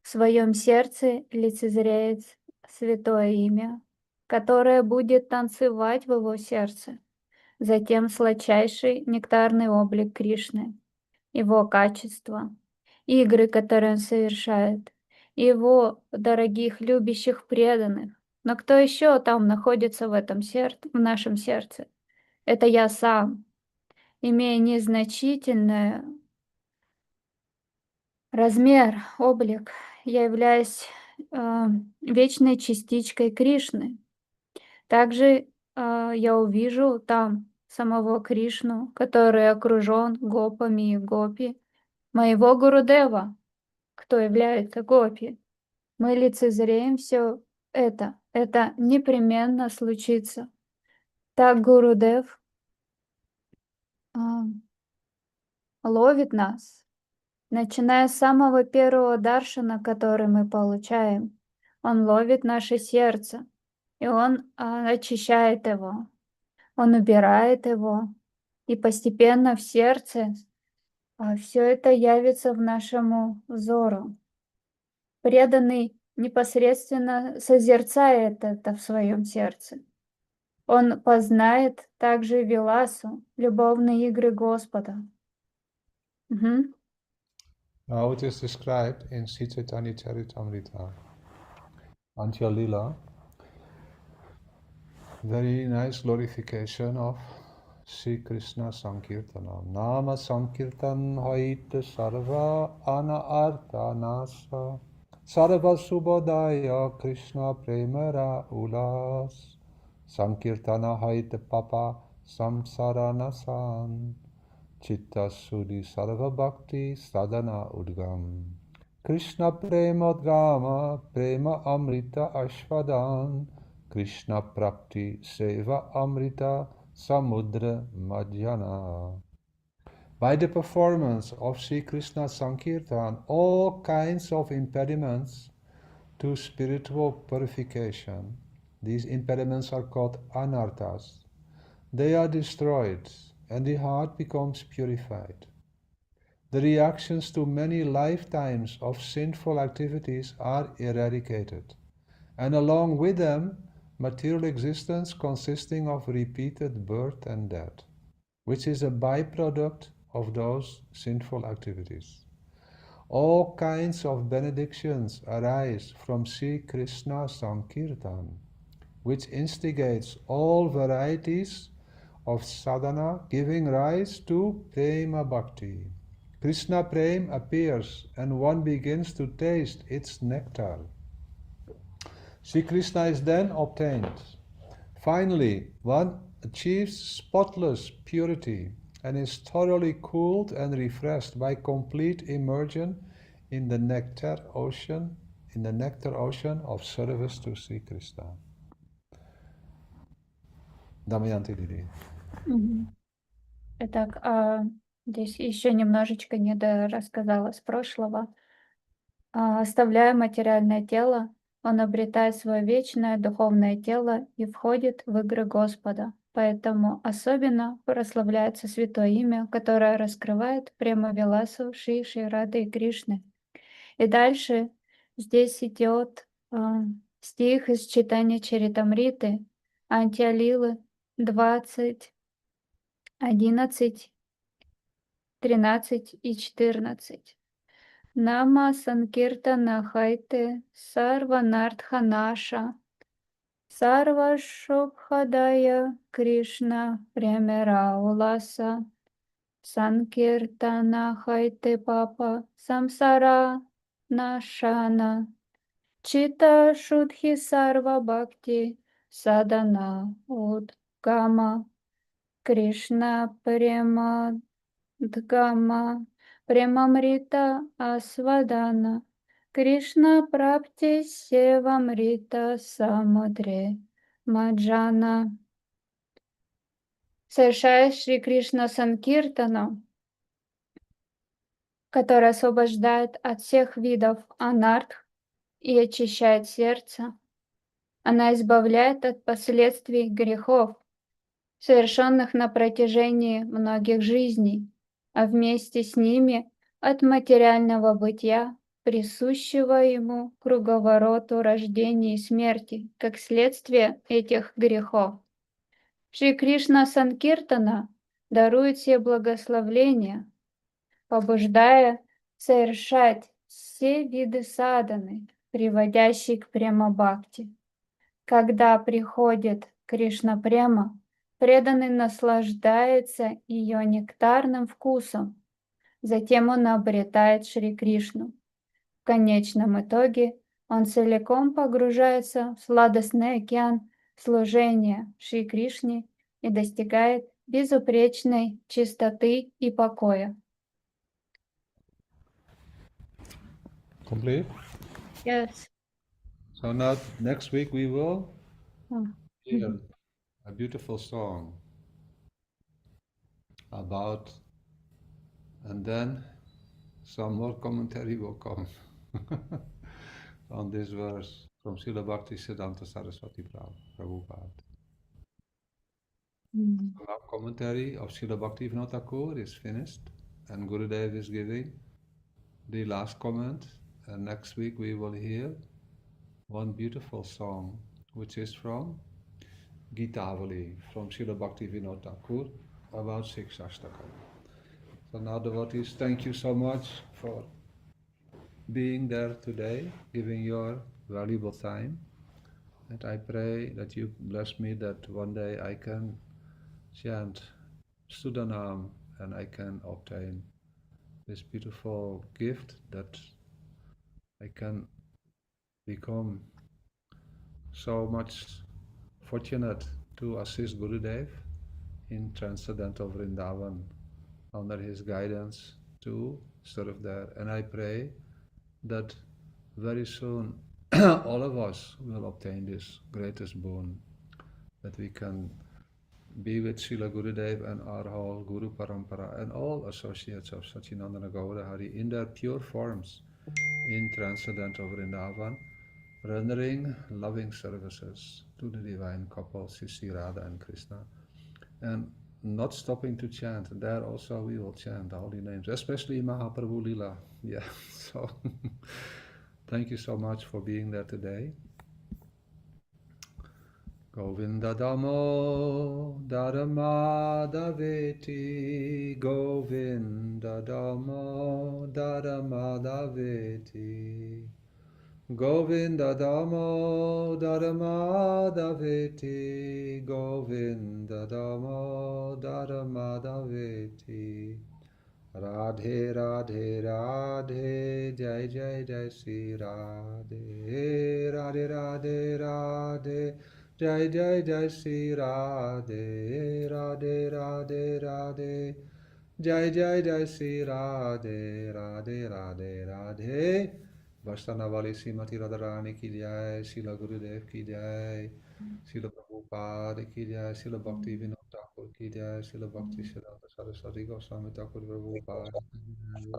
в своем сердце лицезреет святое имя, которое будет танцевать в его сердце, затем сладчайший нектарный облик Кришны, его качества, игры, которые он совершает, его дорогих, любящих преданных. Но кто еще там находится в этом в нашем сердце? Это я сам, имея незначительный размер, облик, я являюсь вечной частичкой Кришны. Также я увижу там самого Кришну, который окружен гопами и гопи, моего Гурудева, кто является гопи. Мы лицезреем все это. Это непременно случится. Так Гурудев ловит нас, начиная с самого первого даршана, который мы получаем. Он ловит наше сердце, и он очищает его, он убирает его, и постепенно в сердце все это явится в нашему взору. Преданный непосредственно созерцает это в своем сердце. Он познает также Виласу, любовные игры Господа. Now it is described in Sri Chaitanya Charitamrita, Antya Lila, very nice glorification of Sri Krishna Sankirtana. Nama Sankirtan Haita Sarva Anartha Nasa Sarva Subodaya Krishna Premara Ulas Sankirtana Haita Papa Samsara Nasan Chitta Sudhi Sarva Bhakti Sadhana Udgam Krishna Prema Udgama Prema Amrita Ashvadan Krishna Prapti Seva Amrita Samudra Madhyana. By the performance of Sri Krishna Sankirtan, all kinds of impediments to spiritual purification, these impediments are called anarthas, they are destroyed and the heart becomes purified. The reactions to many lifetimes of sinful activities are eradicated, and along with them, material existence consisting of repeated birth and death, which is a byproduct of those sinful activities. All kinds of benedictions arise from Sri Krishna Sankirtan, which instigates all varieties of sadhana, giving rise to prema bhakti. Krishna prem appears and one begins to taste its nectar. Sri Krishna is then obtained. Finally, one achieves spotless purity and is thoroughly cooled and refreshed by complete immersion in the nectar ocean of service to Sri Krishna. Damayanti Didi. Итак, здесь еще немножечко недорассказала с прошлого. Оставляя материальное тело, он обретает свое вечное духовное тело и входит в игры Господа. Поэтому особенно прославляется святое имя, которое раскрывает према-виласу Шри Рады и Кришны. И дальше здесь идет стих из читания Чаритамриты, Антиалилы 20, 11, 13 и 14. Нама Санкиртана Хайте Сарва Нартха Наша Сарва Шубхадая Кришна Премера Уласа Санкиртана Хайте Папа Самсара Нашана Чита Шудхи Сарва Бхакти Садана Удгама Кришна Према Дгама Премамрита Асвадана Кришна Прапти Севамрита Самудре Маджана. Совершая Шри Кришна Санкиртану, который освобождает от всех видов анартх и очищает сердце, она избавляет от последствий грехов, совершенных на протяжении многих жизней, а вместе с ними от материального бытия, присущего ему круговороту рождения и смерти, как следствие этих грехов. Шри Кришна Санкиртана дарует все благословления, побуждая совершать все виды садханы, приводящие к према-бхакти. Когда приходит Кришна Према, преданный наслаждается ее нектарным вкусом. Затем он обретает Шри Кришну. В конечном итоге он целиком погружается в сладостный океан служения Шри Кришне и достигает безупречной чистоты и покоя. Complete? Yes. So now next week we will hear a beautiful song about, and then some more commentary will come on this verse from Srila Bhakti Siddhanta Saraswati Prabhupada. So now commentary of Srila Bhakti Vinod Thakur is finished and Gurudev is giving the last comment, and next week we will hear one beautiful song which is from Gitavali from Srila Bhakti Vinod Thakur about Shikshashtaka. So now devotees, thank you so much for being there today, giving your valuable time. And I pray that you bless me that one day I can chant Sudanam and I can obtain this beautiful gift, that I can become so much fortunate to assist Gurudev in transcendental Vrindavan under his guidance to serve there. And I pray that very soon all of us will obtain this greatest boon, that we can be with Srila Gurudev and our whole Guru Parampara and all associates of Sachinandana Gaura Hari in their pure forms in transcendental Vrindavan, rendering loving services to the divine couple Sri Radha and Krishna. and not stopping to chant. There also we will chant the holy names, especially Mahaprabhu Lila. Yeah, so thank you so much for being there today. Govinda Damo Daramadaveti, Govinda Damo Daramadaveti, Govinda Damo Daramadaveti, Govinda Damo Daramadaveti. Radhe Radhe Radhe, Jai Jai Jai Sri Radhe, Radhe Radhe Radhe, Jai Jai Jai Sri Radhe, Radhe Radhe Radhe, Jai Jai Jai Sri Radhe, Radhe Radhe Radhe. Vaishnavi Srimati Radharani ki jai, Srila Gurudev ki jai, Srila Prabhupada ki jai, Srila Bhakti Vinod Thakur ki jai, Srila Bhakti Siddhanta Saraswati Goswami Thakur Prabhupada ki jai,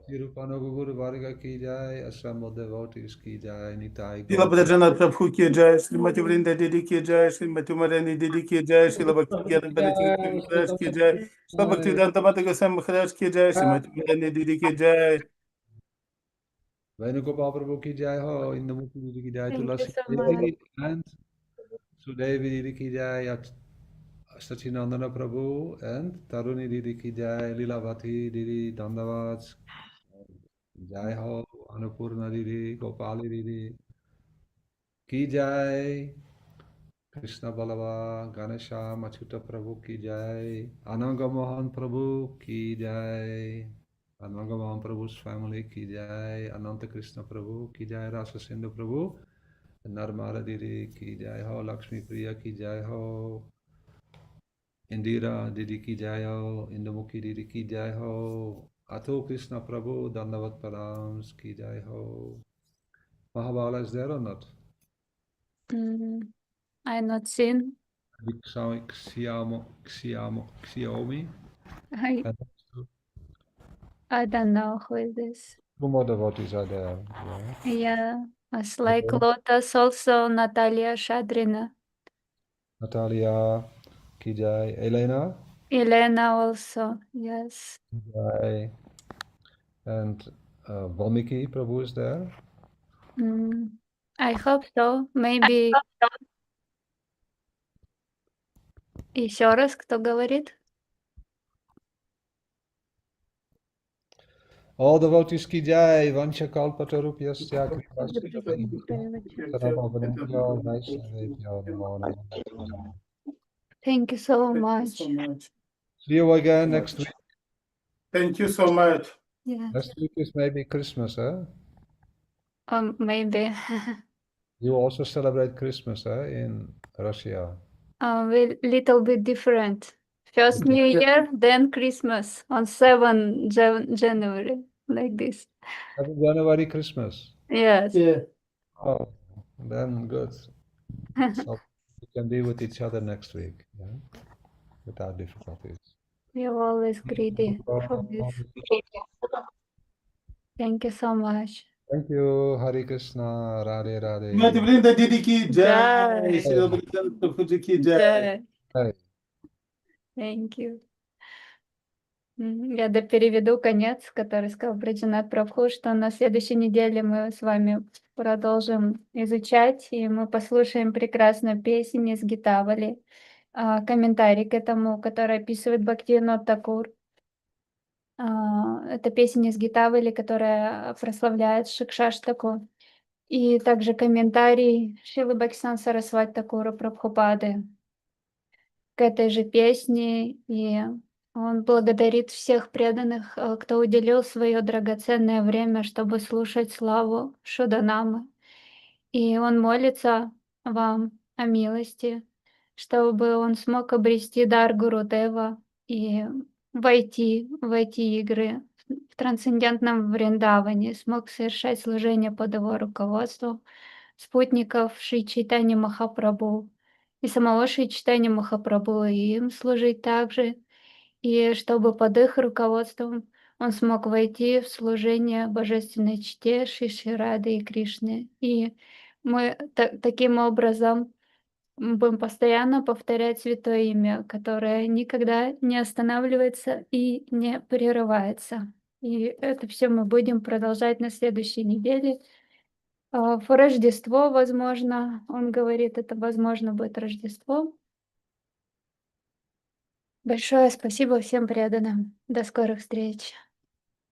Sri Rupananda Guru Varga ki jai, assembled devotees ki jai, Nitai Шрила Gaur. Враджанатх Прабху ки джай, Шримати Вринда Диди ки джай, Шримати Марани Диди ки джай, Шрила Бхакти Гьян Бхакти Махарадж ки джай, Шрила Бхакти Веданта Мата Госвами Махарадж ки джай, Шримати Марани Диди ки джай. Venugopal Prabhu ki jai ho, Indamurti Didi ki jai, Thank you Tulasi so much. Devi and Sudevi Didi ki jai, Sachinandana Prabhu and Taruni Didi ki jai, Lilavati Didi, Dandavats, Jai ho, Annapurna Didi, Gopali Didi ki jai, Krishna Balava, Ganesha, Machuta Prabhu ki jai, Ananga Mohan Prabhu ki jai, Ananga Mohan Prabhu's family ki jai, Ananta Krishna Prabhu ki jai, Rasa Sindhu Prabhu, Narmada Didi ki jai ho, Lakshmi Priya ki jai ho, Indira Didi ki jai ho, Indamukhi Didi ki jai ho, Ato Krishna Prabhu, Dandavat Pranams ki jai ho. Mahabala is there or not? I not seen. Xiaomi. I don't know who is this. Two more devotees are there. Yeah. Yeah, it's like Lotus, also Natalia Shadrina. Natalia ki jai. Elena Elena also, yes. ki jai. And Valmiki Prabhu is there. I hope so. Maybe. Еще раз, кто говорит? All devotees ki jai. Vansha kalpatarupyasya Thank you so much. See you again next week. Thank you so much. Yes. Next week is maybe Christmas, huh? Maybe. You also celebrate Christmas, huh, in Russia? Little bit different. First New Year, then Christmas on 7 January, like this. 7 January Christmas. Yes. Yeah. Oh, then good. So we can be with each other next week, yeah, without difficulties. We are always greedy for this. Thank you so much. Thank you, Hare Krishna, Radhe Radhe. Шримати Вринда Диди ки джай, Jai. Шрила Враджанатх Прабху Ji ки джай. Да. Hey. Thank you. Я переведу конец, который сказал Враджанатх Прабху, что на следующей неделе мы с вами продолжим изучать, и мы послушаем прекрасную песню из Гитавали, комментарий к этому, который описывает Бхактивинод Тхакур. Это песня из Гитавали, которая прославляет Шикшаштаку. И также комментарий Шрилы Бхактисиданта Сарасвати Тхакура Прабхупады к этой же песне. И он благодарит всех преданных, кто уделил свое драгоценное время, чтобы слушать славу Шуданамы. И он молится вам о милости, чтобы он смог обрести дар Гурудева и войти в эти игры в трансцендентном Вриндаване, смог совершать служение под его руководством спутников Шри Чайтаньи Махапрабху и самого Шри Чайтаньи Махапрабху, и им служить также, и чтобы под их руководством он смог войти в служение божественной чте Шри Рады и Кришны. И мы таким образом Мы будем постоянно повторять Святое Имя, которое никогда не останавливается и не прерывается. И это все мы будем продолжать на следующей неделе. В Рождество, возможно, он говорит, это возможно будет Рождество. Большое спасибо всем преданным. До скорых встреч.